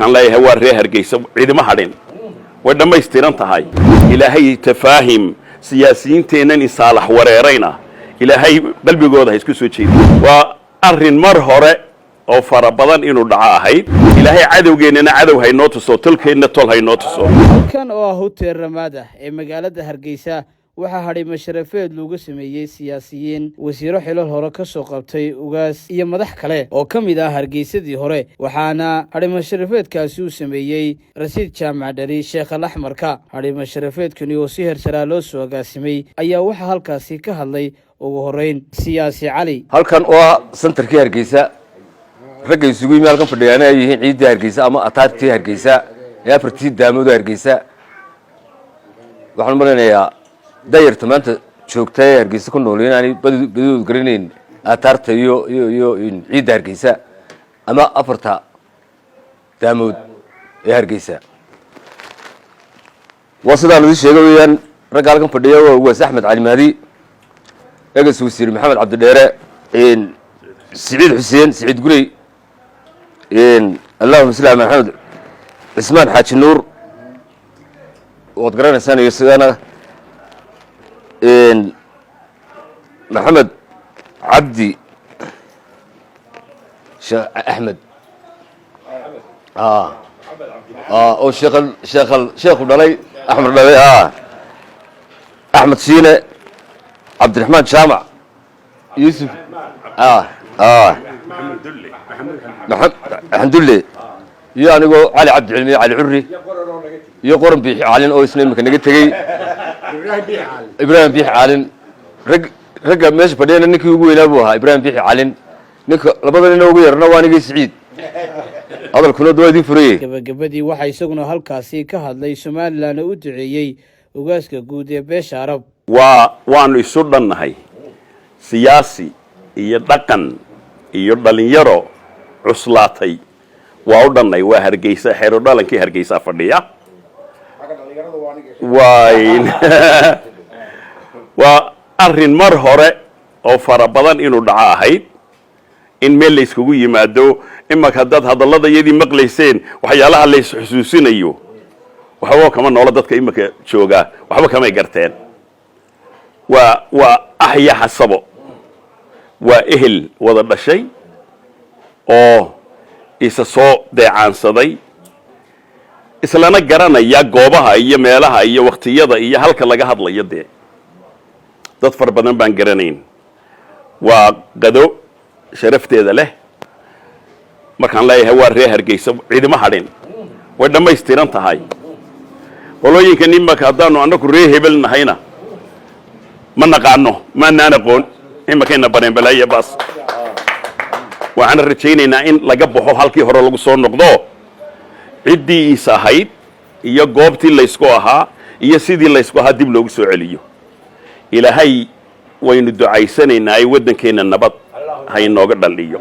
markaan leeyahay waa reer Hargeysa ciidama hadhin way dhamaystiran tahay ilaahay tafaahim siyaasiyiinteenan isaalax wareerayna ilaahay qalbigooda isku soo jeediyo waa arrin mar hore oo fara badan inuu dhaca ahayd ilaahay cadawgeennana cadow haynoo tuso tolkeenna tol haynoo tuso kan oo ah hotel Ramada ee magaalada Hargeysa waxa hadhay masharafeed looga sameeyay siyaasiyiin wasiiro xilal hore ka soo qabtay ugaas iyo madax kale oo kamid ah Hargeysadii hore waxaana hadhay masharafeedkaasi uu sameeyay Rasiid Jaamac Dhari Sheekh Al-Ahmarka hadhay masharafeedkani oo si heer loo soo agaasimay ayaa waxa halkaasi ka hadlay ugu horeyn siyaasi Cali halkan oo centerkii Hargeysa ragga isugu yimid halkan fadhiyaan ay yihiin ciidii Hargeysa ama ataartii Hargeysa ee afartii daamood Hargeysa waxaan maranayaa dayarta maanta joogtay Hargeysa ku nool inaanay baduu garanayn ataarta iyo ciidii Hargeysa ama afarta daamood ee Hargeysa wasadaan u sheegay weeyaan ragga halkan fadhiya waa ugaas Axmed Cali Maadi eegas wasiir Maxamed Cabdi Dheere سعيد حسين سعيد قولي اللهم صل على محمد عثمان حاج النور وتقرأنا سنة يسدانا محمد عبدي أحمد أو شيخ دلي أحمد دلي أحمد سينة عبد الرحمن شامع يوسف الحمد لله يعني علي عبد العلمي علي عري يقرن بيح عالن او اسمه مكان نجي تجي ابراهيم بيح عالن رجع ماشي فدينا نكي ugu weynaabuha ابراهيم بيح عالن ninka labadana ugu yarna waa nigi Saciid hadalkuna doodii furiyay gabagabadii waxa isaguna halkaasi ka hadlay Soomaaliland u duceeyay ugaaska guud ee beesha Arab waanu isu dhannahay siyaasi iyo dhaqan iyo dhalinyaro cuslaatay waa u dhannay waa Hargeysa xeero dhalankii Hargeysa fadhiya waa arrin mar hore oo fara badan inuu dhaca ahayd in meel la iskugu yimaado imaka dad hadallada iyadii maqlayseen waxyaalaha la xusuusinayo waxba kama noolo dadka imaka jooga waxba kama garteen waa ahya xasabo waa ehel wada dhashay oo isa soo deecaansaday islana garanaya goobaha iyo meelaha iyo waqtiyada iyo halka laga hadlayo dad far badan baan garanayn waa qado sharafteeda leh markaan leeyahay waa reer Hargeysa ciidama hadhin way dhamaystiran tahay qolooyinka nimaka haddaanu anagu reer hebel nahayna ma naqaano ma naanaqoon imaka bareen balaya bas waxaan rajaynaynaa in laga baxo halkii hore lagu soo noqdo cidii isahayd iyo goobtii la isku ahaa iyo sidii la isku ahaa dib loogu soo celiyo ilaahay waynu ducaysanaynaa ay wadankeena nabad hay nooga dhaliyo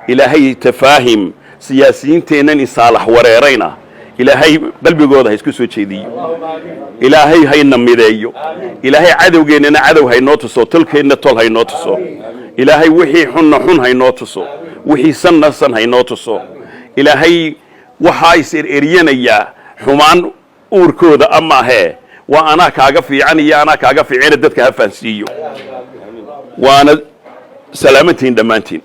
ilaahay tafaahim siyaasiyiinteenan isaalax wareerayna ilaahay qalbigooda isku soo jeediyo ilaahay hayna mideeyo ilaahay cadawgeennana cadow haynoo tuso tolkeenna tol haynoo tuso ilaahay wixii xun haynoo tuso wixii san haynoo tuso ilaahay waxa is eryanaya xumaan uurkooda ama ahe waa ana kaaga fiican iyo ana kaaga fiicina dadka ha faansiiyo waana salaamantiin dhamaantiin